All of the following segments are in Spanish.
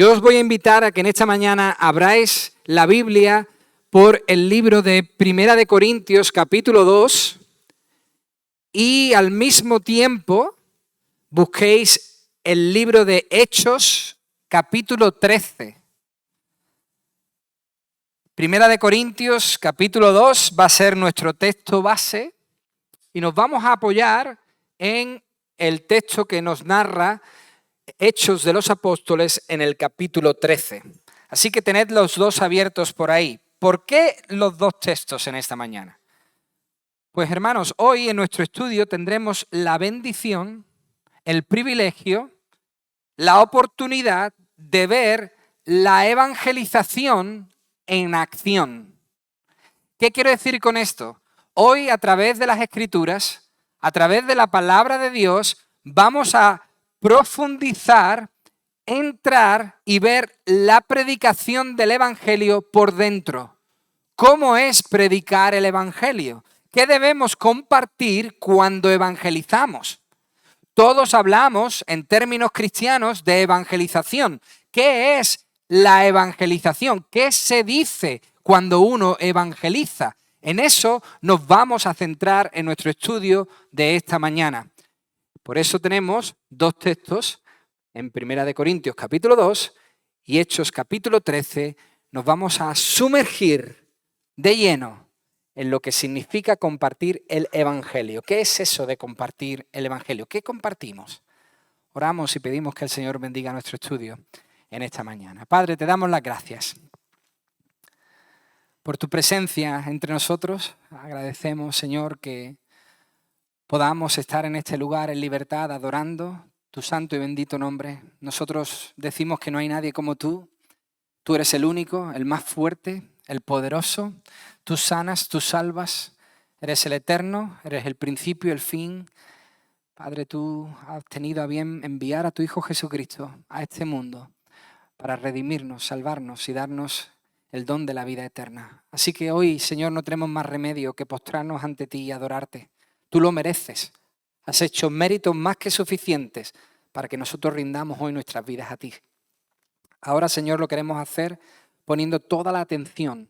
Yo os voy a invitar a que en esta mañana abráis la Biblia por el libro de Primera de Corintios, capítulo 2, y al mismo tiempo busquéis el libro de Hechos, capítulo 13. Primera de Corintios, capítulo 2, va a ser nuestro texto base y nos vamos a apoyar en el texto que nos narra Hechos de los Apóstoles en el capítulo 13. Así que tened los dos abiertos por ahí. ¿Por qué los dos textos en esta mañana? Pues hermanos, hoy en nuestro estudio tendremos la bendición, el privilegio, la oportunidad de ver la evangelización en acción. ¿Qué quiero decir con esto? Hoy, a través de las Escrituras, a través de la palabra de Dios, vamos a profundizar, entrar y ver la predicación del Evangelio por dentro. ¿Cómo es predicar el Evangelio? ¿Qué debemos compartir cuando evangelizamos? Todos hablamos en términos cristianos de evangelización. ¿Qué es la evangelización? ¿Qué se dice cuando uno evangeliza? En eso nos vamos a centrar en nuestro estudio de esta mañana. Por eso tenemos dos textos en Primera de Corintios capítulo 2 y Hechos capítulo 13. Nos vamos a sumergir de lleno en lo que significa compartir el Evangelio. ¿Qué es eso de compartir el Evangelio? ¿Qué compartimos? Oramos y pedimos que el Señor bendiga nuestro estudio en esta mañana. Padre, te damos las gracias por tu presencia entre nosotros. Agradecemos, Señor, que podamos estar en este lugar en libertad, adorando tu santo y bendito nombre. Nosotros decimos que no hay nadie como tú. Tú eres el único, el más fuerte, el poderoso. Tú sanas, tú salvas. Eres el eterno, eres el principio y el fin. Padre, tú has tenido a bien enviar a tu Hijo Jesucristo a este mundo para redimirnos, salvarnos y darnos el don de la vida eterna. Así que hoy, Señor, no tenemos más remedio que postrarnos ante ti y adorarte. Tú lo mereces. Has hecho méritos más que suficientes para que nosotros rindamos hoy nuestras vidas a ti. Ahora, Señor, lo queremos hacer poniendo toda la atención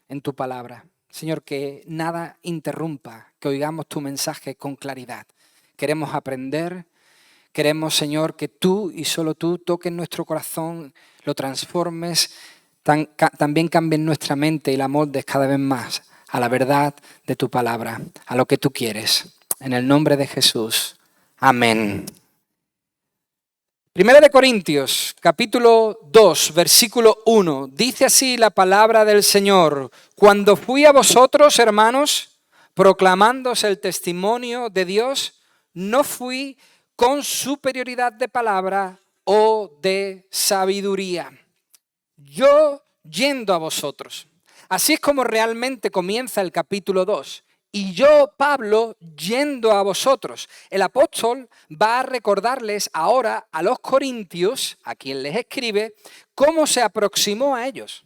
en tu palabra. Señor, que nada interrumpa, que oigamos tu mensaje con claridad. Queremos aprender, queremos, Señor, que tú y solo tú toques nuestro corazón, lo transformes, también cambies nuestra mente y la moldes cada vez más a la verdad de tu palabra, a lo que tú quieres. En el nombre de Jesús. Amén. Primera de Corintios, capítulo 2, versículo 1. Dice así la palabra del Señor. Cuando fui a vosotros, hermanos, proclamándoos el testimonio de Dios, no fui con superioridad de palabra o de sabiduría. Yo yendo a vosotros. Así es como realmente comienza el capítulo 2. Y yo, Pablo, yendo a vosotros. El apóstol va a recordarles ahora a los corintios, a quien les escribe, cómo se aproximó a ellos,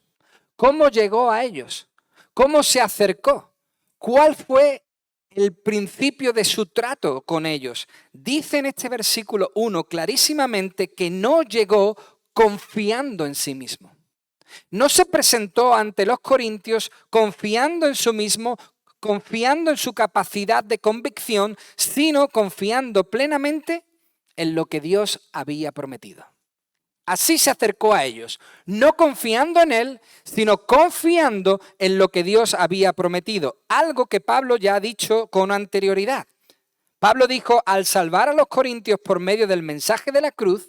cómo llegó a ellos, cómo se acercó, cuál fue el principio de su trato con ellos. Dice en este versículo 1 clarísimamente que no llegó confiando en sí mismo. No se presentó ante los corintios confiando en sí mismo, confiando en su capacidad de convicción, sino confiando plenamente en lo que Dios había prometido. Así se acercó a ellos, no confiando en él, sino confiando en lo que Dios había prometido, algo que Pablo ya ha dicho con anterioridad. Pablo dijo, al salvar a los corintios por medio del mensaje de la cruz,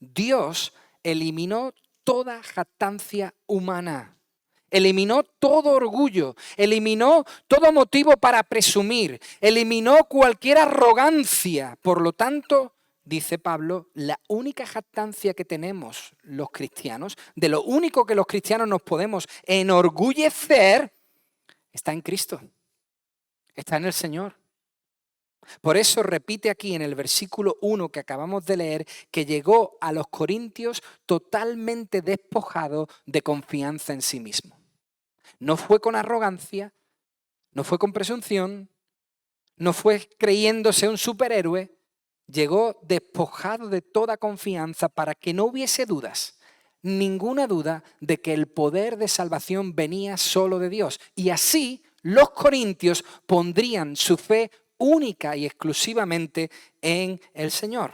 Dios eliminó toda jactancia humana, eliminó todo orgullo, eliminó todo motivo para presumir, eliminó cualquier arrogancia. Por lo tanto, dice Pablo, la única jactancia que tenemos los cristianos, de lo único que los cristianos nos podemos enorgullecer, está en Cristo, está en el Señor. Por eso repite aquí en el versículo 1 que acabamos de leer que llegó a los corintios totalmente despojado de confianza en sí mismo. No fue con arrogancia, no fue con presunción, no fue creyéndose un superhéroe, llegó despojado de toda confianza para que no hubiese dudas. ninguna duda de que el poder de salvación venía solo de Dios. Y así los corintios pondrían su fe única y exclusivamente en el Señor.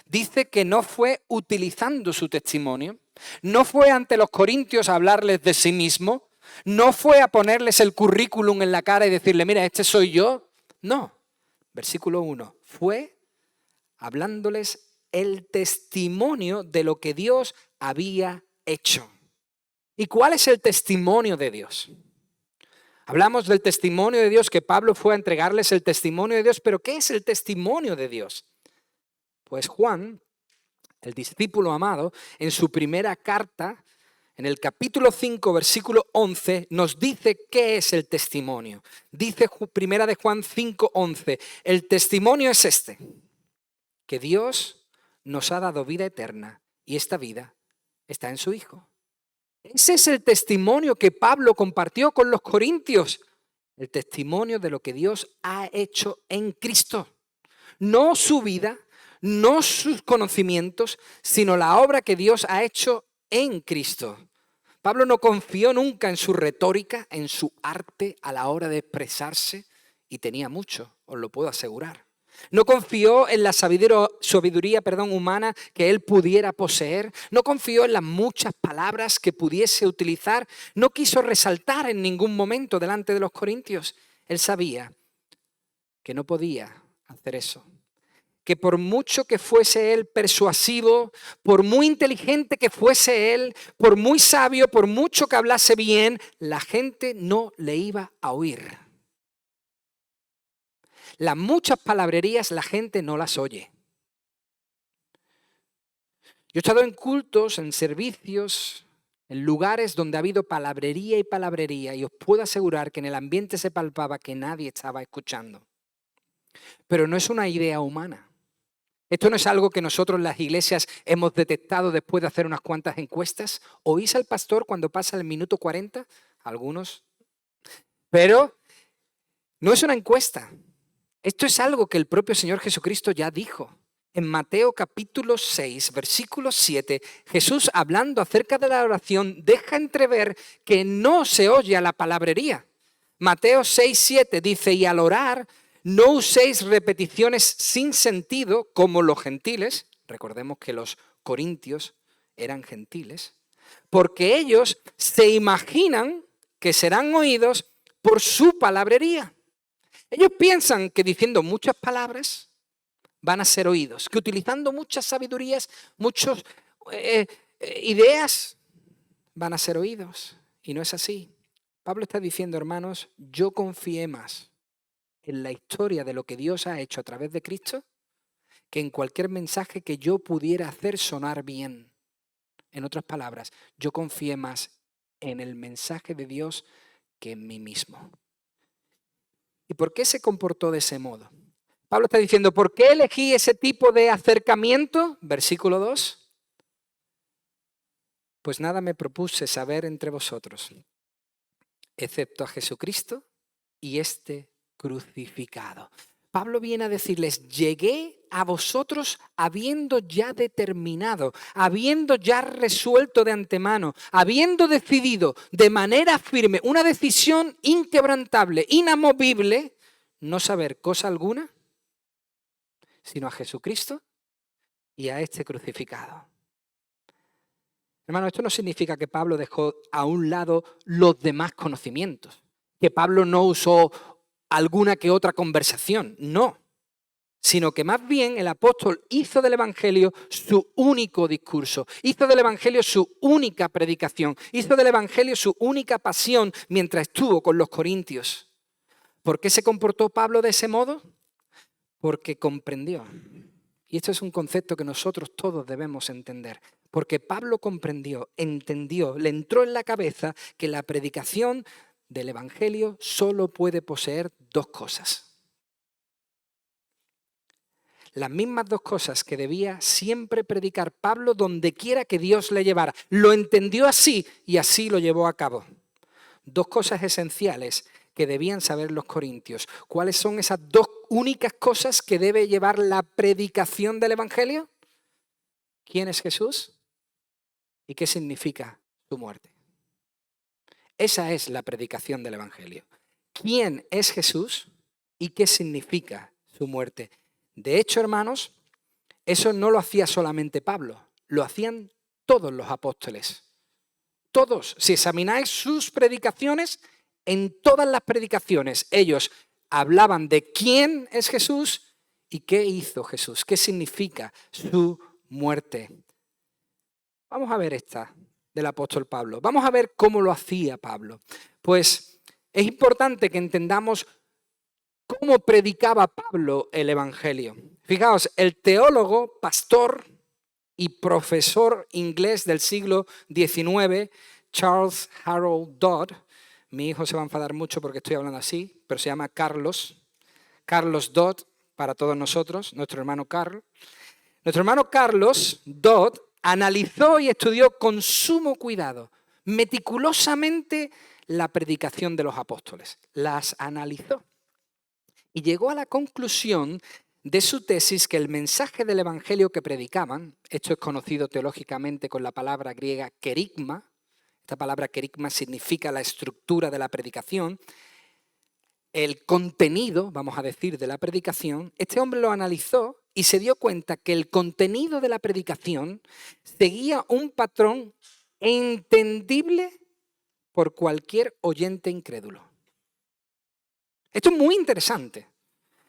Dice que no fue utilizando su testimonio, no fue ante los corintios a hablarles de sí mismo, no fue a ponerles el currículum en la cara y decirle, mira, este soy yo. No, versículo 1, fue hablándoles el testimonio de lo que Dios había hecho. ¿Y cuál es el testimonio de Dios? Hablamos del testimonio de Dios, que Pablo fue a entregarles el testimonio de Dios, pero ¿qué es el testimonio de Dios? Pues Juan, el discípulo amado, en su primera carta, en el capítulo 5, versículo 11, nos dice qué es el testimonio. Dice primera de Juan 5, 11, el testimonio es este, que Dios nos ha dado vida eterna y esta vida está en su Hijo. Ese es el testimonio que Pablo compartió con los corintios, el testimonio de lo que Dios ha hecho en Cristo. No su vida, no sus conocimientos, sino la obra que Dios ha hecho en Cristo. Pablo no confió nunca en su retórica, en su arte a la hora de expresarse, y tenía mucho, os lo puedo asegurar. No confió en la sabiduría humana que él pudiera poseer. No confió en las muchas palabras que pudiese utilizar. No quiso resaltar en ningún momento delante de los corintios. Él sabía que no podía hacer eso. Que por mucho que fuese él persuasivo, por muy inteligente que fuese él, por muy sabio, por mucho que hablase bien, la gente no le iba a oír. Las muchas palabrerías la gente no las oye. Yo he estado en cultos, en servicios, en lugares donde ha habido palabrería y os puedo asegurar que en el ambiente se palpaba que nadie estaba escuchando. Pero no es una idea humana. Esto no es algo que nosotros en las iglesias hemos detectado después de hacer unas cuantas encuestas. ¿Oís al pastor cuando pasa el minuto 40? Algunos. Pero no es una encuesta. Esto es algo que el propio Señor Jesucristo ya dijo. En Mateo capítulo 6, versículo 7, Jesús, hablando acerca de la oración, deja entrever que no se oye a la palabrería. Mateo 6, 7 dice, y al orar, no uséis repeticiones sin sentido como los gentiles. Recordemos que los corintios eran gentiles. Porque ellos se imaginan que serán oídos por su palabrería. Ellos piensan que diciendo muchas palabras van a ser oídos, que utilizando muchas sabidurías, muchas ideas van a ser oídos. Y no es así. Pablo está diciendo, hermanos, yo confié más en la historia de lo que Dios ha hecho a través de Cristo que en cualquier mensaje que yo pudiera hacer sonar bien. En otras palabras, yo confié más en el mensaje de Dios que en mí mismo. ¿Y por qué se comportó de ese modo? Pablo está diciendo, ¿por qué elegí ese tipo de acercamiento? Versículo 2. Pues nada me propuse saber entre vosotros, excepto a Jesucristo y este crucificado. Pablo viene a decirles, llegué a vosotros habiendo ya determinado, habiendo ya resuelto de antemano, habiendo decidido de manera firme, una decisión inquebrantable, inamovible, no saber cosa alguna, sino a Jesucristo y a este crucificado. Hermano, esto no significa que Pablo dejó a un lado los demás conocimientos, que Pablo no usó alguna que otra conversación, no. Sino que más bien el apóstol hizo del Evangelio su único discurso, hizo del Evangelio su única predicación, hizo del Evangelio su única pasión mientras estuvo con los corintios. ¿Por qué se comportó Pablo de ese modo? Porque comprendió. Y esto es un concepto que nosotros todos debemos entender. Porque Pablo comprendió, entendió, le entró en la cabeza que la predicación del Evangelio solo puede poseer dos cosas. Las mismas dos cosas que debía siempre predicar Pablo donde quiera que Dios le llevara. Lo entendió así y así lo llevó a cabo. Dos cosas esenciales que debían saber los corintios. ¿Cuáles son esas dos únicas cosas que debe llevar la predicación del Evangelio? ¿Quién es Jesús? y qué significa su muerte. Esa es la predicación del Evangelio. ¿Quién es Jesús y qué significa su muerte? De hecho, hermanos, eso no lo hacía solamente Pablo, lo hacían todos los apóstoles. Todos, si examináis sus predicaciones, en todas las predicaciones ellos hablaban de quién es Jesús y qué hizo Jesús, qué significa su muerte. Vamos a ver esta del apóstol Pablo. Vamos a ver cómo lo hacía Pablo. Pues es importante que entendamos cómo predicaba Pablo el Evangelio. Fijaos, el teólogo, pastor y profesor inglés del siglo XIX, Charles Harold Dodd, mi hijo se va a enfadar mucho porque estoy hablando así, pero se llama Carlos Dodd para todos nosotros, nuestro hermano Carl. Nuestro hermano Carlos Dodd analizó y estudió con sumo cuidado, meticulosamente, la predicación de los apóstoles. Las analizó y llegó a la conclusión de su tesis que el mensaje del Evangelio que predicaban, esto es conocido teológicamente con la palabra griega kerigma, esta palabra kerigma significa la estructura de la predicación, el contenido, vamos a decir, de la predicación, este hombre lo analizó y se dio cuenta que el contenido de la predicación seguía un patrón entendible por cualquier oyente incrédulo. Esto es muy interesante.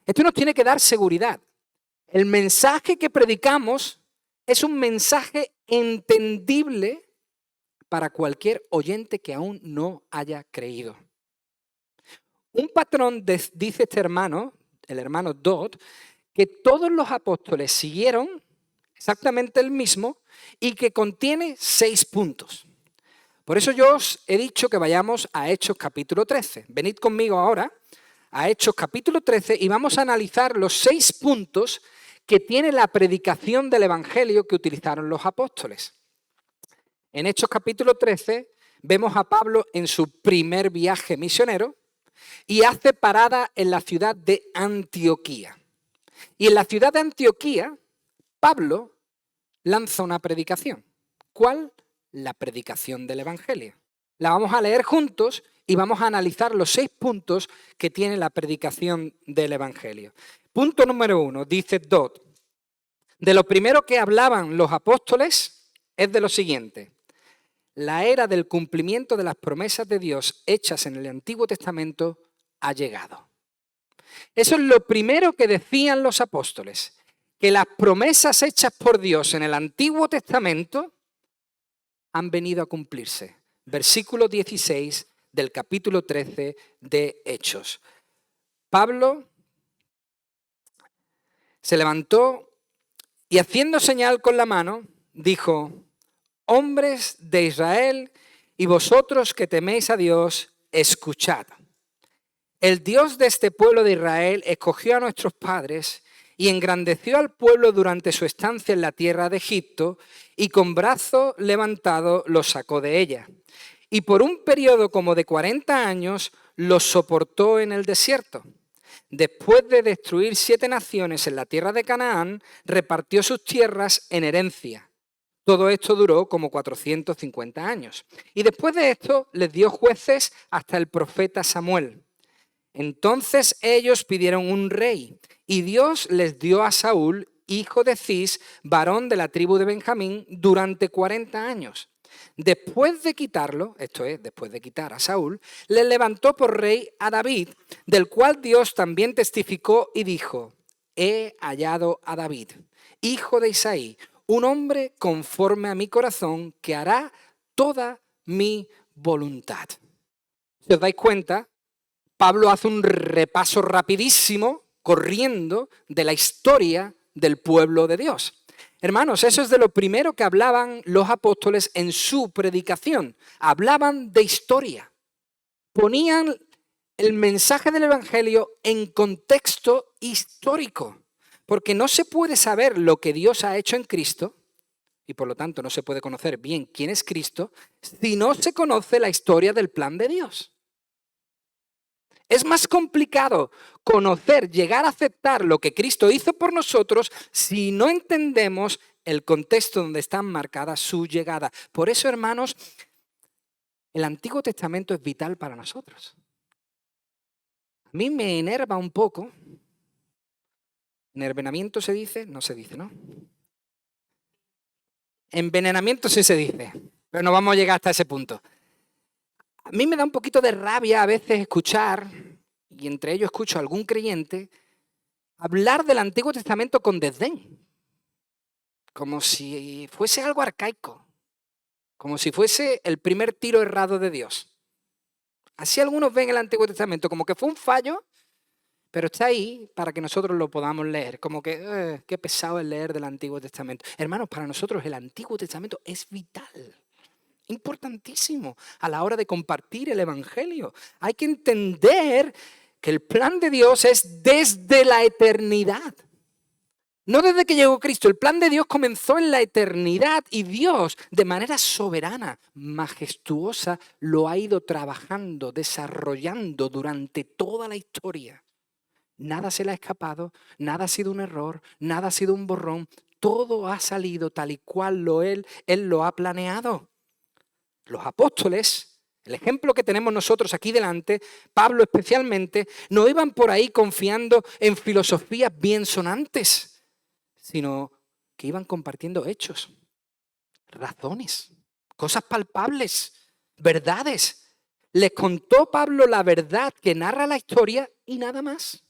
Esto nos tiene que dar seguridad. El mensaje que predicamos es un mensaje entendible para cualquier oyente que aún no haya creído. Un patrón, dice este hermano, el hermano Dodd, que todos los apóstoles siguieron exactamente el mismo y que contiene 6 puntos. Por eso yo os he dicho que vayamos a Hechos capítulo 13. Venid conmigo ahora a Hechos capítulo 13 y vamos a analizar los 6 puntos que tiene la predicación del Evangelio que utilizaron los apóstoles. En Hechos capítulo 13 vemos a Pablo en su primer viaje misionero y hace parada en la ciudad de Antioquía. Y en la ciudad de Antioquía, Pablo lanza una predicación. ¿Cuál? La predicación del Evangelio. La vamos a leer juntos y vamos a analizar los 6 puntos que tiene la predicación del Evangelio. Punto número 1, dice Dodd. De lo primero que hablaban los apóstoles es de lo siguiente. La era del cumplimiento de las promesas de Dios hechas en el Antiguo Testamento ha llegado. Eso es lo primero que decían los apóstoles, que las promesas hechas por Dios en el Antiguo Testamento han venido a cumplirse. Versículo 16 del capítulo 13 de Hechos. Pablo se levantó y haciendo señal con la mano, dijo: hombres de Israel y vosotros que teméis a Dios, escuchad. El Dios de este pueblo de Israel escogió a nuestros padres y engrandeció al pueblo durante su estancia en la tierra de Egipto y con brazo levantado los sacó de ella. Y por un periodo como de 40 años los soportó en el desierto. Después de destruir 7 naciones en la tierra de Canaán, repartió sus tierras en herencia. Todo esto duró como 450 años. Y después de esto les dio jueces hasta el profeta Samuel. Entonces ellos pidieron un rey y Dios les dio a Saúl, hijo de Cis, varón de la tribu de Benjamín, durante 40 años. Después de quitarlo, esto es, después de quitar a Saúl, le levantó por rey a David, del cual Dios también testificó y dijo: he hallado a David, hijo de Isaí, un hombre conforme a mi corazón que hará toda mi voluntad. Si os dais cuenta, Pablo hace un repaso rapidísimo, corriendo, de la historia del pueblo de Dios. Hermanos, eso es de lo primero que hablaban los apóstoles en su predicación. Hablaban de historia. Ponían el mensaje del Evangelio en contexto histórico. Porque no se puede saber lo que Dios ha hecho en Cristo, y por lo tanto no se puede conocer bien quién es Cristo, si no se conoce la historia del plan de Dios. Es más complicado conocer, llegar a aceptar lo que Cristo hizo por nosotros si no entendemos el contexto donde está marcada su llegada. Por eso, hermanos, el Antiguo Testamento es vital para nosotros. A mí me enerva un poco. ¿Enervenamiento se dice? No se dice, ¿no? Envenenamiento sí se dice, pero no vamos a llegar hasta ese punto. A mí me da un poquito de rabia a veces escuchar, y entre ellos escucho a algún creyente, hablar del Antiguo Testamento con desdén, como si fuese algo arcaico, como si fuese el primer tiro errado de Dios. Así algunos ven el Antiguo Testamento como que fue un fallo, pero está ahí para que nosotros lo podamos leer. Como que, qué pesado es leer del Antiguo Testamento. Hermanos, para nosotros el Antiguo Testamento es vital, importantísimo a la hora de compartir el Evangelio. Hay que entender que el plan de Dios es desde la eternidad. No desde que llegó Cristo, el plan de Dios comenzó en la eternidad y Dios, de manera soberana, majestuosa, lo ha ido trabajando, desarrollando durante toda la historia. Nada se le ha escapado, nada ha sido un error, nada ha sido un borrón, todo ha salido tal y cual Él lo ha planeado. Los apóstoles, el ejemplo que tenemos nosotros aquí delante, Pablo especialmente, no iban por ahí confiando en filosofías bien sonantes, sino que iban compartiendo hechos, razones, cosas palpables, verdades. Les contó Pablo la verdad que narra la historia y nada más.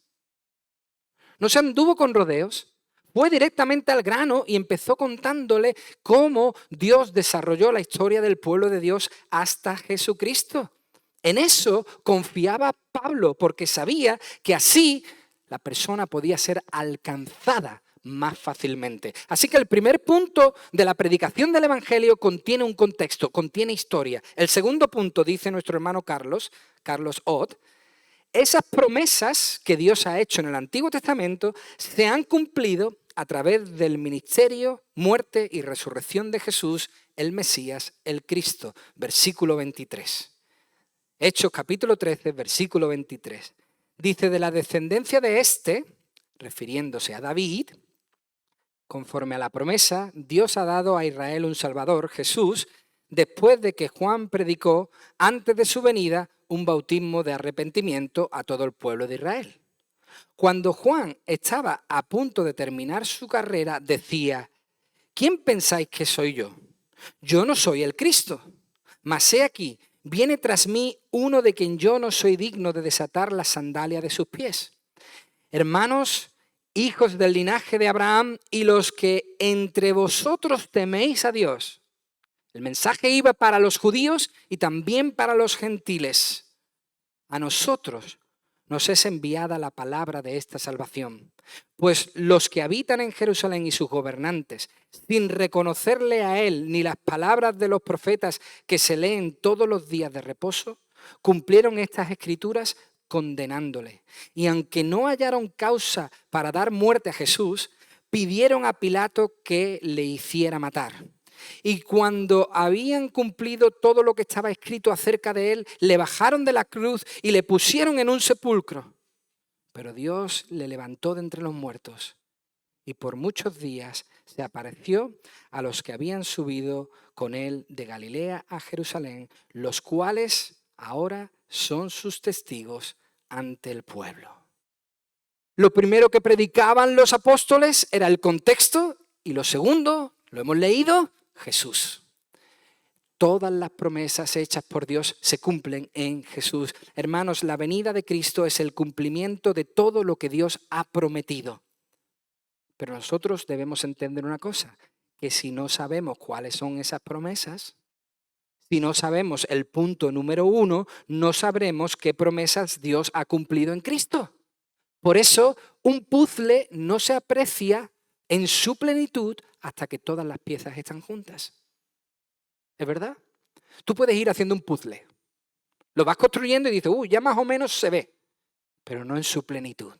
No se anduvo con rodeos, fue directamente al grano y empezó contándole cómo Dios desarrolló la historia del pueblo de Dios hasta Jesucristo. En eso confiaba Pablo porque sabía que así la persona podía ser alcanzada más fácilmente. Así que el primer punto de la predicación del Evangelio contiene un contexto, contiene historia. El segundo punto, dice nuestro hermano Carlos Ott, esas promesas que Dios ha hecho en el Antiguo Testamento se han cumplido a través del ministerio, muerte y resurrección de Jesús, el Mesías, el Cristo. Versículo 23. Hechos capítulo 13, versículo 23. Dice, de la descendencia de este, refiriéndose a David, conforme a la promesa, Dios ha dado a Israel un Salvador, Jesús, después de que Juan predicó, antes de su venida, un bautismo de arrepentimiento a todo el pueblo de Israel. Cuando Juan estaba a punto de terminar su carrera, decía, ¿quién pensáis que soy yo? Yo no soy el Cristo, mas he aquí, viene tras mí uno de quien yo no soy digno de desatar la sandalia de sus pies. Hermanos, hijos del linaje de Abraham y los que entre vosotros teméis a Dios. El mensaje iba para los judíos y también para los gentiles. A nosotros nos es enviada la palabra de esta salvación. Pues los que habitan en Jerusalén y sus gobernantes, sin reconocerle a Él ni las palabras de los profetas que se leen todos los días de reposo, cumplieron estas escrituras condenándole. Y aunque no hallaron causa para dar muerte a Jesús, pidieron a Pilato que le hiciera matar. Y cuando habían cumplido todo lo que estaba escrito acerca de él, le bajaron de la cruz y le pusieron en un sepulcro. Pero Dios le levantó de entre los muertos y por muchos días se apareció a los que habían subido con él de Galilea a Jerusalén, los cuales ahora son sus testigos ante el pueblo. Lo primero que predicaban los apóstoles era el contexto y lo segundo, lo hemos leído, Jesús. Todas las promesas hechas por Dios se cumplen en Jesús. Hermanos, la venida de Cristo es el cumplimiento de todo lo que Dios ha prometido. Pero nosotros debemos entender una cosa, que si no sabemos cuáles son esas promesas, si no sabemos el punto número 1, no sabremos qué promesas Dios ha cumplido en Cristo. Por eso, un puzzle no se aprecia en su plenitud hasta que todas las piezas están juntas. ¿Es verdad? Tú puedes ir haciendo un puzzle. Lo vas construyendo y dices, ya más o menos se ve, pero no en su plenitud.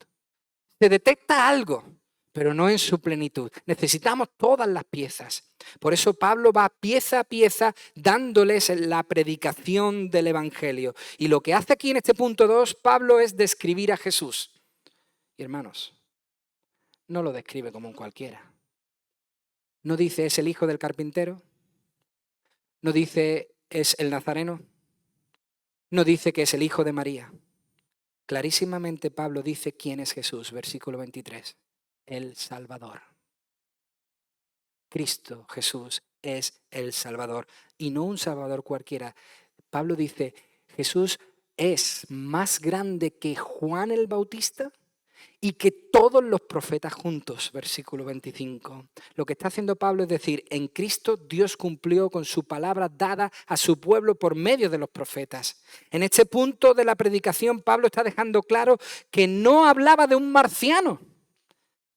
Se detecta algo, pero no en su plenitud. Necesitamos todas las piezas. Por eso Pablo va pieza a pieza dándoles la predicación del Evangelio. Y lo que hace aquí en este punto 2, Pablo es describir a Jesús. Y hermanos, no lo describe como un cualquiera. No dice es el hijo del carpintero, no dice es el nazareno, no dice que es el hijo de María. Clarísimamente Pablo dice quién es Jesús, versículo 23, el Salvador. Cristo, Jesús, es el Salvador y no un Salvador cualquiera. Pablo dice, Jesús es más grande que Juan el Bautista y que todos los profetas juntos, versículo 25. Lo que está haciendo Pablo es decir, en Cristo Dios cumplió con su palabra dada a su pueblo por medio de los profetas. En este punto de la predicación Pablo está dejando claro que no hablaba de un marciano.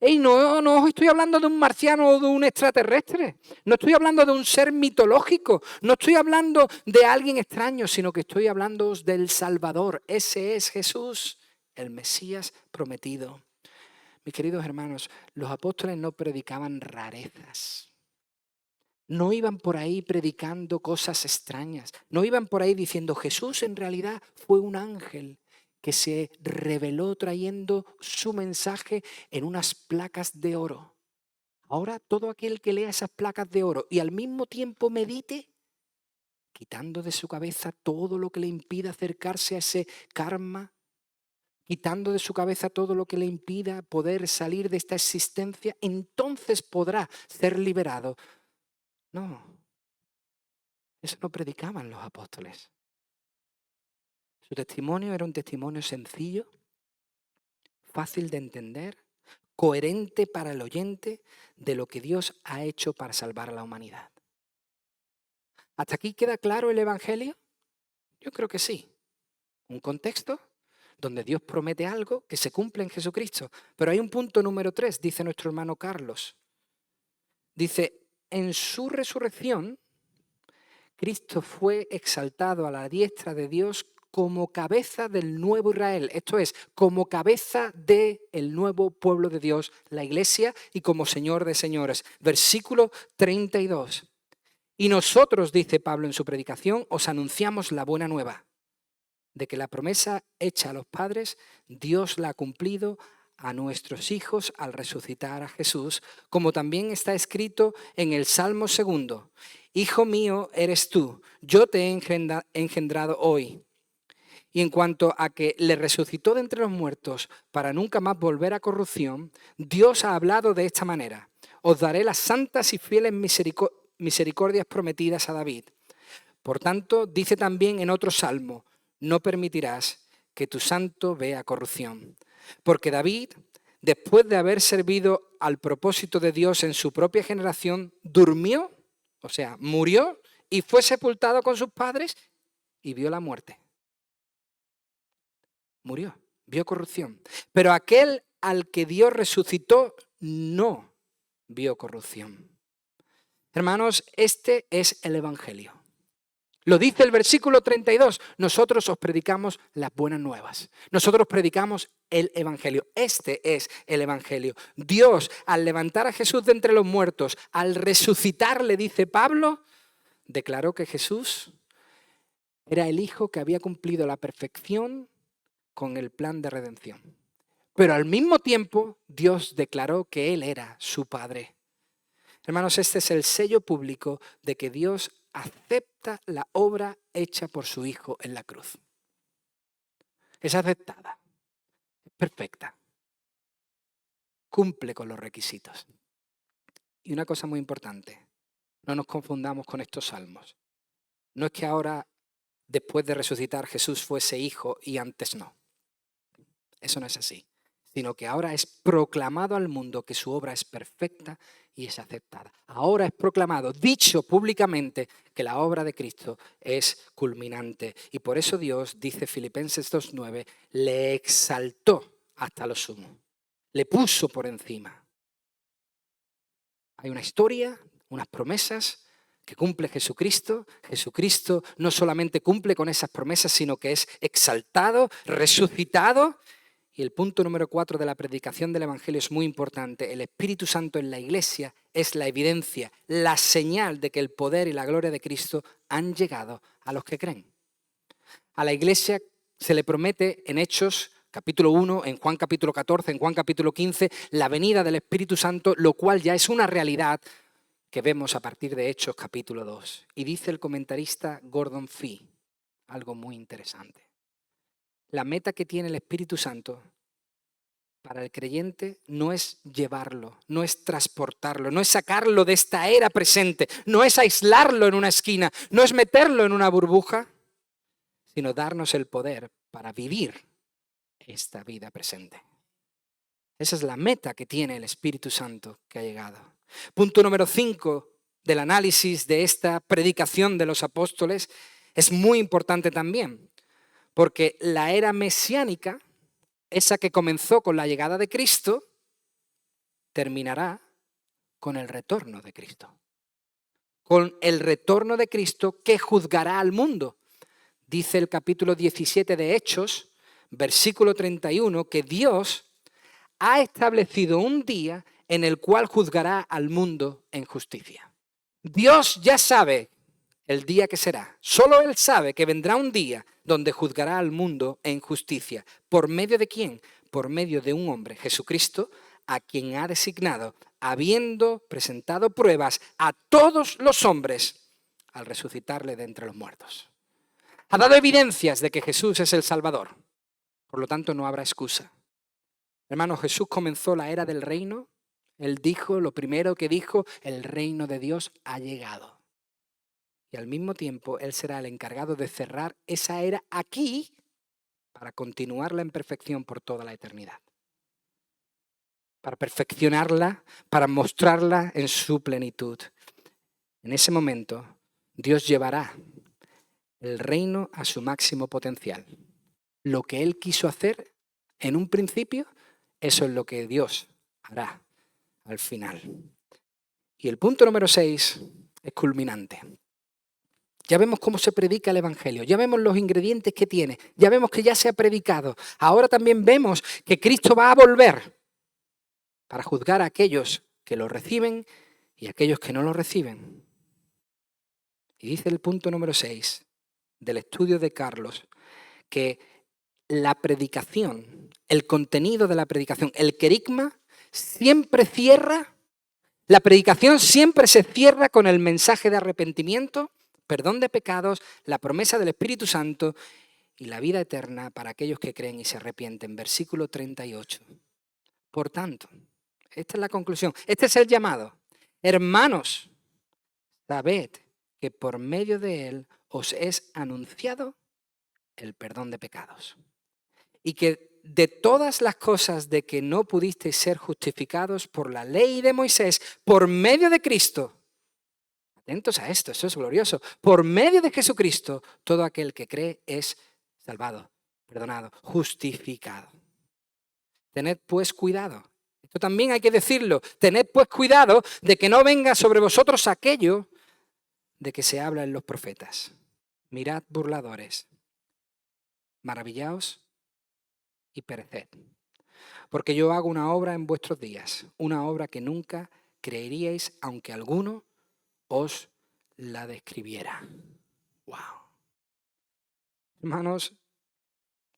No estoy hablando de un marciano o de un extraterrestre, no estoy hablando de un ser mitológico, no estoy hablando de alguien extraño, sino que estoy hablando del Salvador. Ese es Jesús, el Mesías prometido. Mis queridos hermanos, los apóstoles no predicaban rarezas. No iban por ahí predicando cosas extrañas. No iban por ahí diciendo Jesús en realidad fue un ángel que se reveló trayendo su mensaje en unas placas de oro. Ahora todo aquel que lea esas placas de oro y al mismo tiempo medite, quitando de su cabeza todo lo que le impida acercarse a ese karma, quitando de su cabeza todo lo que le impida poder salir de esta existencia, entonces podrá ser liberado. No, eso no predicaban los apóstoles. Su testimonio era un testimonio sencillo, fácil de entender, coherente para el oyente de lo que Dios ha hecho para salvar a la humanidad. ¿Hasta aquí queda claro el Evangelio? Yo creo que sí. Un contexto donde Dios promete algo que se cumple en Jesucristo. Pero hay un punto número 3, dice nuestro hermano Carlos. Dice, en su resurrección, Cristo fue exaltado a la diestra de Dios como cabeza del nuevo Israel, esto es, como cabeza del nuevo pueblo de Dios, la iglesia, y como Señor de señores. Versículo 32. Y nosotros, dice Pablo en su predicación, os anunciamos la buena nueva, de que la promesa hecha a los padres, Dios la ha cumplido a nuestros hijos al resucitar a Jesús, como también está escrito en el Salmo 2. Hijo mío eres tú, yo te he engendrado hoy. Y en cuanto a que le resucitó de entre los muertos para nunca más volver a corrupción, Dios ha hablado de esta manera. Os daré las santas y fieles misericordias prometidas a David. Por tanto, dice también en otro salmo, no permitirás que tu santo vea corrupción. Porque David, después de haber servido al propósito de Dios en su propia generación, durmió, o sea, murió y fue sepultado con sus padres y vio la muerte. Murió, vio corrupción. Pero aquel al que Dios resucitó no vio corrupción. Hermanos, este es el Evangelio. Lo dice el versículo 32. Nosotros os predicamos las buenas nuevas. Nosotros predicamos el Evangelio. Este es el Evangelio. Dios, al levantar a Jesús de entre los muertos, al resucitar, le dice Pablo, declaró que Jesús era el Hijo que había cumplido la perfección con el plan de redención. Pero al mismo tiempo, Dios declaró que Él era su Padre. Hermanos, este es el sello público de que Dios acepta la obra hecha por su Hijo en la cruz. Es aceptada, es perfecta, cumple con los requisitos. Y una cosa muy importante, no nos confundamos con estos salmos. No es que ahora, después de resucitar, Jesús fuese hijo y antes no. Eso no es así, sino que ahora es proclamado al mundo que su obra es perfecta y es aceptada. Ahora es proclamado, dicho públicamente, que la obra de Cristo es culminante. Y por eso Dios, dice Filipenses 2:9, le exaltó hasta lo sumo, le puso por encima. Hay una historia, unas promesas que cumple Jesucristo. Jesucristo no solamente cumple con esas promesas, sino que es exaltado, resucitado. Y el punto número 4 de la predicación del Evangelio es muy importante. El Espíritu Santo en la Iglesia es la evidencia, la señal de que el poder y la gloria de Cristo han llegado a los que creen. A la Iglesia se le promete en Hechos capítulo 1, en Juan capítulo 14, en Juan capítulo 15, la venida del Espíritu Santo, lo cual ya es una realidad. que vemos a partir de Hechos capítulo 2. Y dice el comentarista Gordon Fee algo muy interesante. La meta que tiene el Espíritu Santo para el creyente no es llevarlo, no es transportarlo, no es sacarlo de esta era presente, no es aislarlo en una esquina, no es meterlo en una burbuja, sino darnos el poder para vivir esta vida presente. Esa es la meta que tiene el Espíritu Santo que ha llegado. Punto número 5 del análisis de esta predicación de los apóstoles es muy importante también, porque la era mesiánica, esa que comenzó con la llegada de Cristo, terminará con el retorno de Cristo. Con el retorno de Cristo que juzgará al mundo. Dice el capítulo 17 de Hechos, versículo 31, que Dios ha establecido un día en el cual juzgará al mundo en justicia. Dios ya sabe el día que será. Solo Él sabe que vendrá un día donde juzgará al mundo en justicia. ¿Por medio de quién? Por medio de un hombre, Jesucristo, a quien ha designado, habiendo presentado pruebas a todos los hombres al resucitarle de entre los muertos. Ha dado evidencias de que Jesús es el Salvador. Por lo tanto, no habrá excusa. Hermanos, Jesús comenzó la era del reino. Él dijo, lo primero que dijo, el reino de Dios ha llegado. Y al mismo tiempo, Él será el encargado de cerrar esa era aquí para continuarla en perfección por toda la eternidad. Para perfeccionarla, para mostrarla en su plenitud. En ese momento, Dios llevará el reino a su máximo potencial. Lo que Él quiso hacer en un principio, eso es lo que Dios hará al final. Y el punto número 6 es culminante. Ya vemos cómo se predica el Evangelio, ya vemos los ingredientes que tiene, ya vemos que ya se ha predicado. Ahora también vemos que Cristo va a volver para juzgar a aquellos que lo reciben y a aquellos que no lo reciben. Y dice el punto número 6 del estudio de Carlos que la predicación, el contenido de la predicación, el querigma, siempre cierra, la predicación siempre se cierra con el mensaje de arrepentimiento, perdón de pecados, la promesa del Espíritu Santo y la vida eterna para aquellos que creen y se arrepienten. Versículo 38. Por tanto, esta es la conclusión, este es el llamado. Hermanos, sabed que por medio de él os es anunciado el perdón de pecados. Y que de todas las cosas de que no pudisteis ser justificados por la ley de Moisés, por medio de Cristo, atentos a esto, eso es glorioso, por medio de Jesucristo, todo aquel que cree es salvado, perdonado, justificado. Tened pues cuidado, esto también hay que decirlo, tened pues cuidado de que no venga sobre vosotros aquello de que se habla en los profetas. Mirad, burladores, maravillaos y pereced. Porque yo hago una obra en vuestros días, una obra que nunca creeríais, aunque alguno os la describiera. ¡Wow! Hermanos,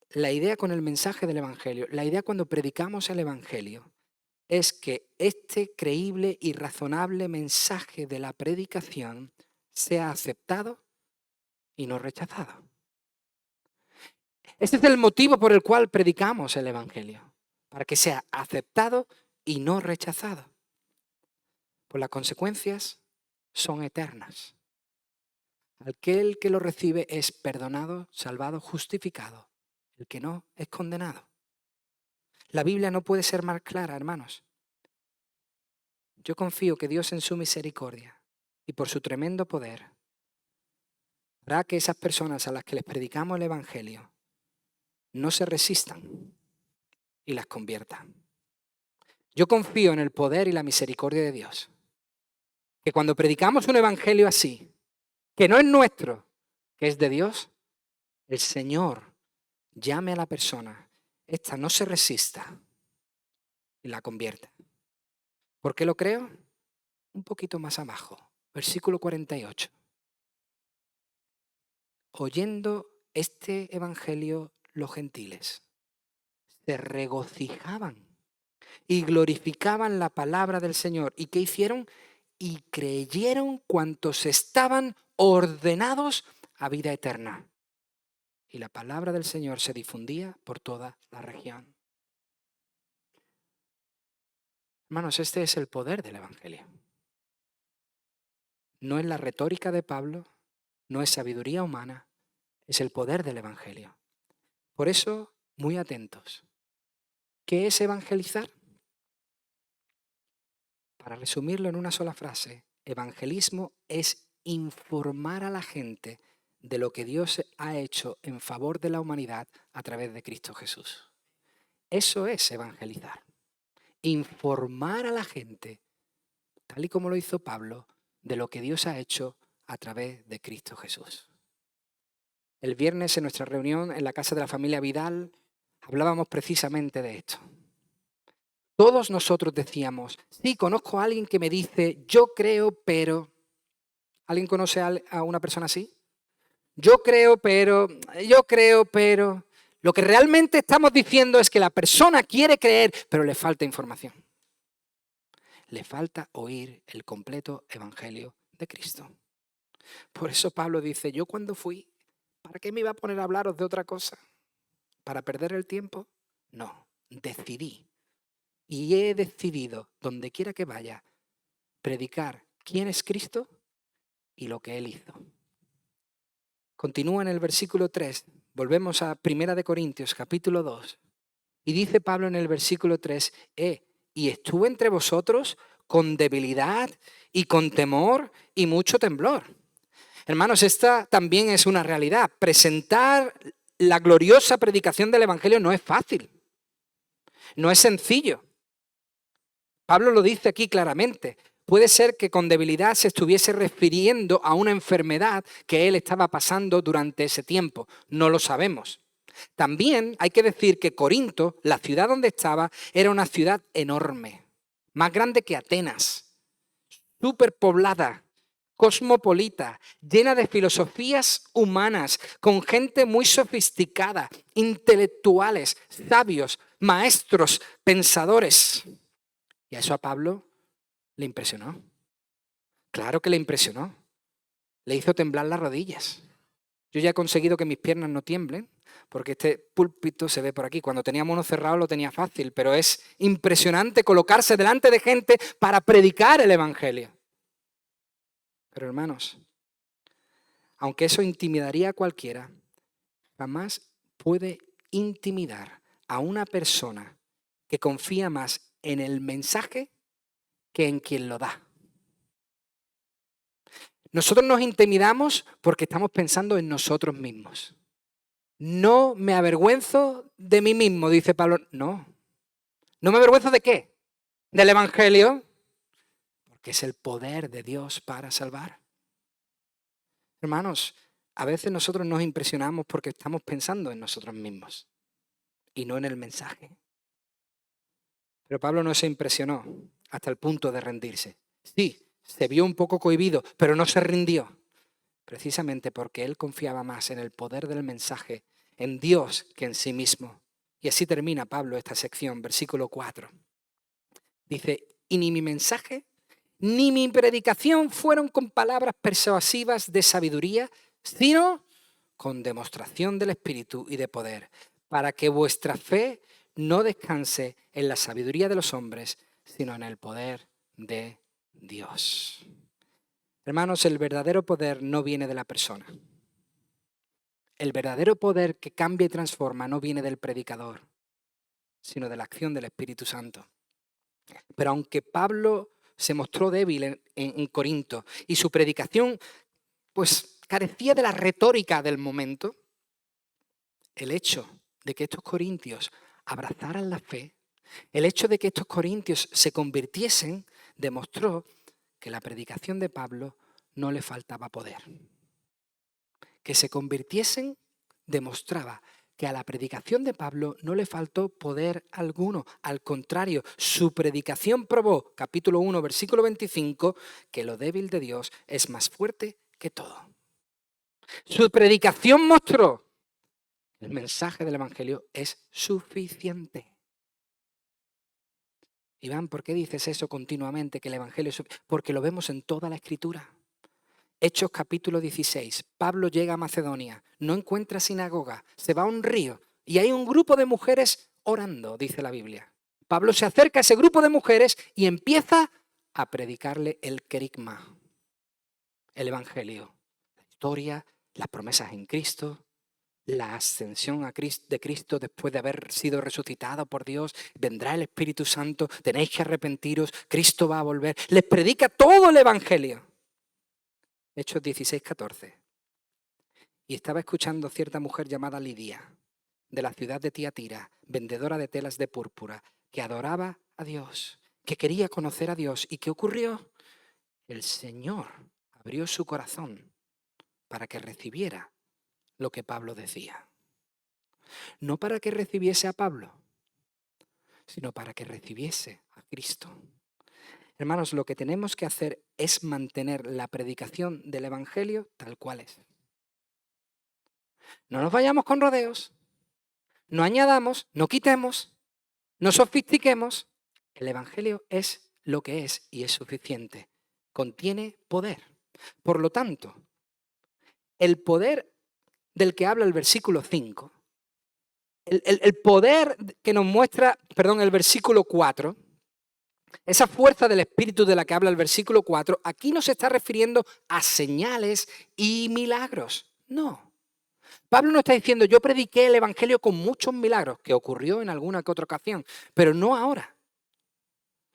la idea con el mensaje del Evangelio, la idea cuando predicamos el Evangelio, es que este creíble y razonable mensaje de la predicación sea aceptado y no rechazado. Este es el motivo por el cual predicamos el Evangelio, para que sea aceptado y no rechazado. Pues las consecuencias son eternas. Aquel que lo recibe es perdonado, salvado, justificado. El que no es condenado. La Biblia no puede ser más clara, hermanos. Yo confío que Dios en su misericordia y por su tremendo poder hará que esas personas a las que les predicamos el Evangelio no se resistan y las convierta. Yo confío en el poder y la misericordia de Dios. Que cuando predicamos un evangelio así, que no es nuestro, que es de Dios, el Señor llame a la persona, esta no se resista y la convierta. ¿Por qué lo creo? Un poquito más abajo, versículo 48. Oyendo este evangelio los gentiles se regocijaban y glorificaban la palabra del Señor. ¿Y qué hicieron? y creyeron cuantos estaban ordenados a vida eterna. Y la palabra del Señor se difundía por toda la región. Hermanos, este es el poder del Evangelio. No es la retórica de Pablo, no es sabiduría humana, es el poder del Evangelio. Por eso, muy atentos. ¿Qué es evangelizar? Para resumirlo en una sola frase, evangelismo es informar a la gente de lo que Dios ha hecho en favor de la humanidad a través de Cristo Jesús. Eso es evangelizar. Informar a la gente, tal y como lo hizo Pablo, de lo que Dios ha hecho a través de Cristo Jesús. El viernes en nuestra reunión en la casa de la familia Vidal hablábamos precisamente de esto. Todos nosotros decíamos, sí, conozco a alguien que me dice, yo creo, pero... ¿Alguien conoce a una persona así? Yo creo, pero... Lo que realmente estamos diciendo es que la persona quiere creer, pero le falta información. Le falta oír el completo evangelio de Cristo. Por eso Pablo dice, yo cuando fui, ¿para qué me iba a poner a hablaros de otra cosa? ¿Para perder el tiempo? No, decidí. Y he decidido, donde quiera que vaya, predicar quién es Cristo y lo que Él hizo. Continúa en el versículo 3, volvemos a 1 Corintios capítulo 2, y dice Pablo en el versículo 3, y estuve entre vosotros con debilidad y con temor y mucho temblor. Hermanos, esta también es una realidad. Presentar la gloriosa predicación del Evangelio no es fácil, no es sencillo. Pablo lo dice aquí claramente. Puede ser que con debilidad se estuviese refiriendo a una enfermedad que él estaba pasando durante ese tiempo. No lo sabemos. También hay que decir que Corinto, la ciudad donde estaba, era una ciudad enorme, más grande que Atenas, superpoblada, cosmopolita, llena de filosofías humanas, con gente muy sofisticada, intelectuales, sabios, maestros, pensadores. Y a eso a Pablo le impresionó. Claro que le impresionó. Le hizo temblar las rodillas. Yo ya he conseguido que mis piernas no tiemblen, porque este púlpito se ve por aquí. Cuando teníamos uno cerrado lo tenía fácil, pero es impresionante colocarse delante de gente para predicar el Evangelio. Pero hermanos, aunque eso intimidaría a cualquiera, jamás puede intimidar a una persona que confía más en el mensaje que en quien lo da. Nosotros nos intimidamos porque estamos pensando en nosotros mismos. No me avergüenzo de mí mismo, dice Pablo. No. ¿No me avergüenzo de qué? Del Evangelio. Porque es el poder de Dios para salvar. Hermanos, a veces nosotros nos impresionamos porque estamos pensando en nosotros mismos y no en el mensaje. Pero Pablo no se impresionó hasta el punto de rendirse. Sí, se vio un poco cohibido, pero no se rindió. Precisamente porque él confiaba más en el poder del mensaje, en Dios, que en sí mismo. Y así termina Pablo esta sección, versículo 4. Dice, y ni mi mensaje ni mi predicación fueron con palabras persuasivas de sabiduría, sino con demostración del Espíritu y de poder, para que vuestra fe no descanse en la sabiduría de los hombres, sino en el poder de Dios. Hermanos, el verdadero poder no viene de la persona. El verdadero poder que cambia y transforma no viene del predicador, sino de la acción del Espíritu Santo. Pero aunque Pablo se mostró débil en Corinto y su predicación pues carecía de la retórica del momento, el hecho de que estos corintios abrazaran la fe, el hecho de que estos corintios se convirtiesen, demostró que la predicación de Pablo no le faltaba poder. Que se convirtiesen demostraba que a la predicación de Pablo no le faltó poder alguno. Al contrario, su predicación probó, capítulo 1, versículo 25, que lo débil de Dios es más fuerte que todo. Su predicación mostró que el mensaje del Evangelio es suficiente. Iván, ¿por qué dices eso continuamente, que el Evangelio es... Porque lo vemos en toda la Escritura. Hechos capítulo 16. Pablo llega a Macedonia, no encuentra sinagoga, se va a un río y hay un grupo de mujeres orando, dice la Biblia. Pablo se acerca a ese grupo de mujeres y empieza a predicarle el querigma, el Evangelio, la historia, las promesas en Cristo, la ascensión de Cristo después de haber sido resucitado por Dios, vendrá el Espíritu Santo, tenéis que arrepentiros, Cristo va a volver. Les predica todo el Evangelio. Hechos 16, 14. Y estaba escuchando cierta mujer llamada Lidia, de la ciudad de Tiatira, vendedora de telas de púrpura, que adoraba a Dios, que quería conocer a Dios. ¿Y qué ocurrió? El Señor abrió su corazón para que recibiera lo que Pablo decía. No para que recibiese a Pablo, sino para que recibiese a Cristo. Hermanos, lo que tenemos que hacer es mantener la predicación del Evangelio tal cual es. No nos vayamos con rodeos, no añadamos, no quitemos, no sofistiquemos. El Evangelio es lo que es y es suficiente. Contiene poder. Por lo tanto, el poder del que habla el versículo 5, el poder que nos muestra, el versículo 4, esa fuerza del Espíritu de la que habla el versículo 4, aquí no se está refiriendo a señales y milagros. No. Pablo no está diciendo, yo prediqué el Evangelio con muchos milagros, que ocurrió en alguna que otra ocasión, pero no ahora.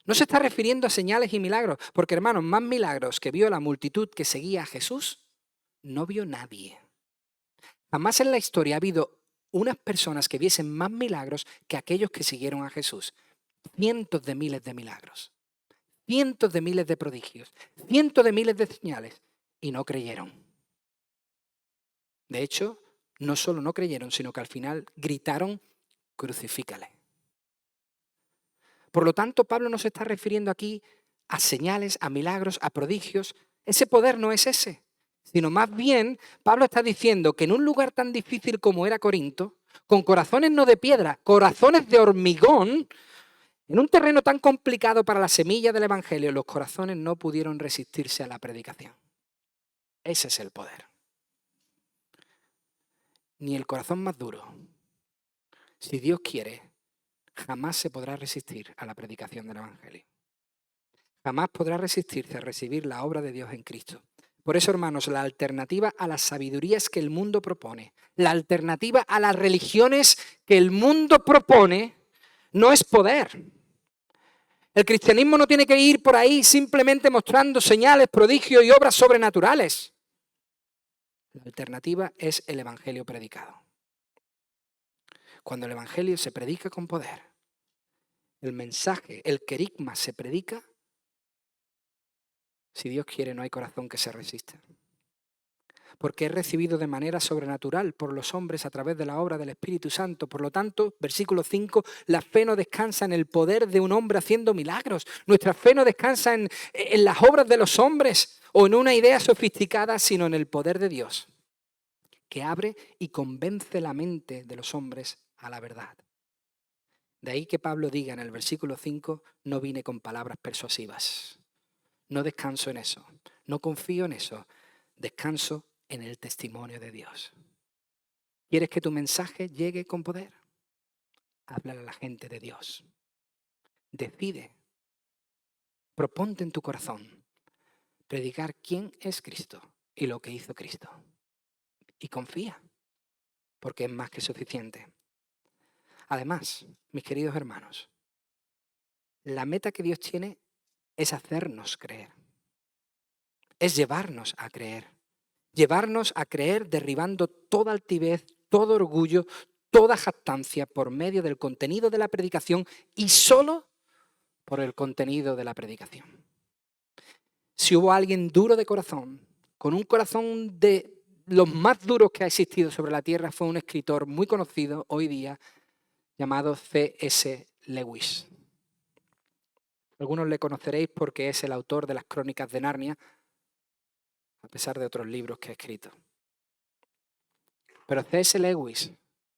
No se está refiriendo a señales y milagros, porque hermanos, más milagros que vio la multitud que seguía a Jesús, no vio nadie. Jamás en la historia ha habido unas personas que viesen más milagros que aquellos que siguieron a Jesús. Cientos de miles de milagros, cientos de miles de prodigios, cientos de miles de señales, y no creyeron. De hecho, no solo no creyeron, sino que al final gritaron, crucifícale. Por lo tanto, Pablo no se está refiriendo aquí a señales, a milagros, a prodigios. Ese poder no es ese, sino más bien Pablo está diciendo que en un lugar tan difícil como era Corinto, con corazones no de piedra, corazones de hormigón, en un terreno tan complicado para la semilla del Evangelio, los corazones no pudieron resistirse a la predicación. Ese es el poder. Ni el corazón más duro, si Dios quiere, jamás se podrá resistir a la predicación del Evangelio. Jamás podrá resistirse a recibir la obra de Dios en Cristo. Por eso, hermanos, la alternativa a las sabidurías que el mundo propone, la alternativa a las religiones que el mundo propone, no es poder. El cristianismo no tiene que ir por ahí simplemente mostrando señales, prodigios y obras sobrenaturales. La alternativa es el Evangelio predicado. Cuando el Evangelio se predica con poder, el mensaje, el querigma se predica, si Dios quiere no hay corazón que se resista. Porque es recibido de manera sobrenatural por los hombres a través de la obra del Espíritu Santo. Por lo tanto, versículo 5, la fe no descansa en el poder de un hombre haciendo milagros. Nuestra fe no descansa en las obras de los hombres o en una idea sofisticada, sino en el poder de Dios, que abre y convence la mente de los hombres a la verdad. De ahí que Pablo diga en el versículo 5, no vine con palabras persuasivas. No descanso en eso, no confío en eso, descanso en el testimonio de Dios. ¿Quieres que tu mensaje llegue con poder? Háblale a la gente de Dios. Decide, proponte en tu corazón predicar quién es Cristo y lo que hizo Cristo. Y confía, porque es más que suficiente. Además, mis queridos hermanos, la meta que Dios tiene es hacernos creer. Es llevarnos a creer. Llevarnos a creer derribando toda altivez, todo orgullo, toda jactancia por medio del contenido de la predicación y solo por el contenido de la predicación. Si hubo alguien duro de corazón, con un corazón de los más duros que ha existido sobre la tierra, fue un escritor muy conocido hoy día llamado C.S. Lewis. Algunos le conoceréis porque es el autor de las Crónicas de Narnia, a pesar de otros libros que ha escrito. Pero C.S. Lewis,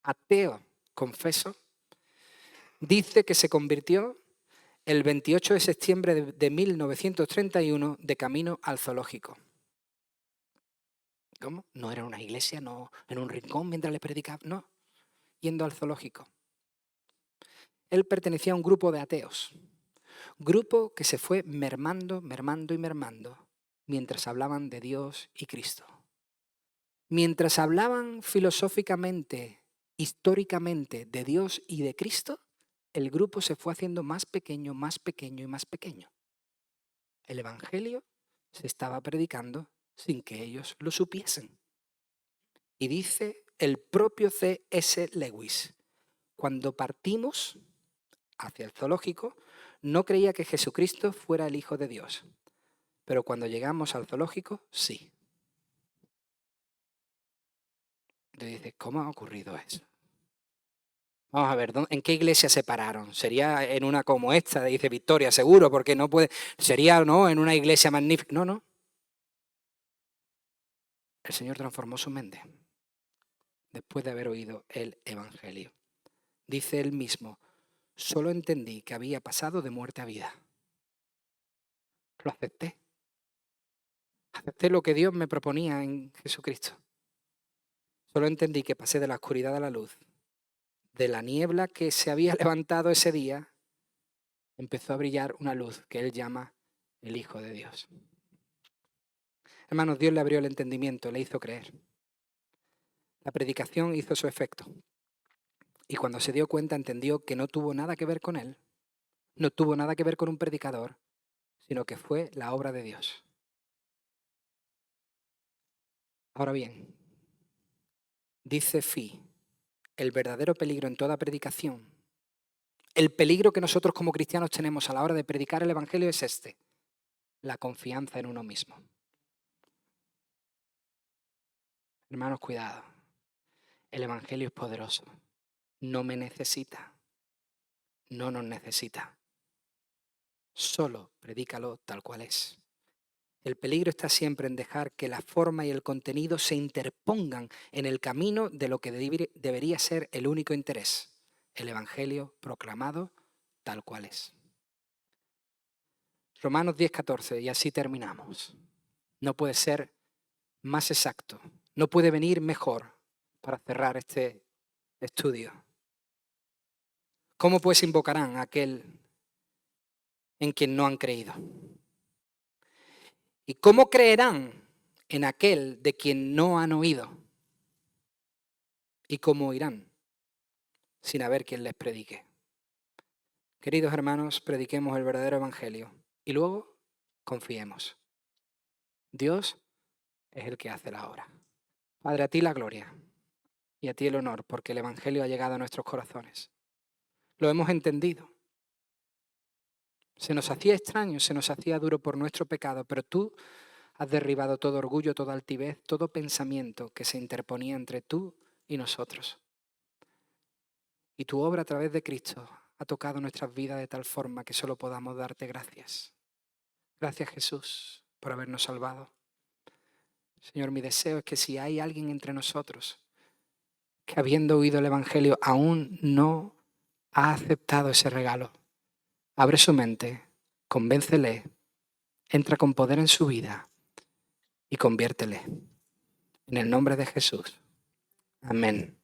ateo, confeso, dice que se convirtió el 28 de septiembre de 1931 de camino al zoológico. ¿Cómo? No era una iglesia, no en un rincón mientras le predicaba, no, yendo al zoológico. Él pertenecía a un grupo de ateos, grupo que se fue mermando, mermando y mermando mientras hablaban de Dios y Cristo. Mientras hablaban filosóficamente, históricamente de Dios y de Cristo, el grupo se fue haciendo más pequeño, más pequeño y más pequeño. El Evangelio se estaba predicando sin que ellos lo supiesen. Y dice el propio C.S. Lewis, cuando partimos hacia el zoológico, no creía que Jesucristo fuera el Hijo de Dios, pero cuando llegamos al zoológico, sí. Y dice, ¿cómo ha ocurrido eso? Vamos a ver, ¿en qué iglesia se pararon? ¿Sería en una como esta, dice Victoria, seguro, porque no puede, sería, ¿no?, en una iglesia magnífica? No, no. El Señor transformó su mente después de haber oído el Evangelio. Dice él mismo, solo entendí que había pasado de muerte a vida. Lo acepté. Acepté lo que Dios me proponía en Jesucristo. Solo entendí que pasé de la oscuridad a la luz. De la niebla que se había levantado ese día, empezó a brillar una luz que él llama el Hijo de Dios. Hermanos, Dios le abrió el entendimiento, le hizo creer. La predicación hizo su efecto. Y cuando se dio cuenta, entendió que no tuvo nada que ver con él, no tuvo nada que ver con un predicador, sino que fue la obra de Dios. Ahora bien, dice Fi, el verdadero peligro en toda predicación, el peligro que nosotros como cristianos tenemos a la hora de predicar el Evangelio es este, la confianza en uno mismo. Hermanos, cuidado. El Evangelio es poderoso. No me necesita. No nos necesita. Solo predícalo tal cual es. El peligro está siempre en dejar que la forma y el contenido se interpongan en el camino de lo que debería ser el único interés, el Evangelio proclamado tal cual es. Romanos 10:14, y así terminamos. No puede ser más exacto, no puede venir mejor para cerrar este estudio. ¿Cómo pues invocarán a aquel en quien no han creído? ¿Y cómo creerán en aquel de quien no han oído? ¿Y cómo oirán sin haber quien les predique? Queridos hermanos, prediquemos el verdadero evangelio y luego confiemos. Dios es el que hace la obra. Padre, a ti la gloria y a ti el honor, porque el evangelio ha llegado a nuestros corazones. Lo hemos entendido. Se nos hacía extraño, se nos hacía duro por nuestro pecado, pero tú has derribado todo orgullo, toda altivez, todo pensamiento que se interponía entre tú y nosotros. Y tu obra a través de Cristo ha tocado nuestras vidas de tal forma que solo podamos darte gracias. Gracias, Jesús, por habernos salvado. Señor, mi deseo es que si hay alguien entre nosotros que habiendo oído el Evangelio aún no ha aceptado ese regalo, abre su mente, convéncele, entra con poder en su vida y conviértele. En el nombre de Jesús. Amén.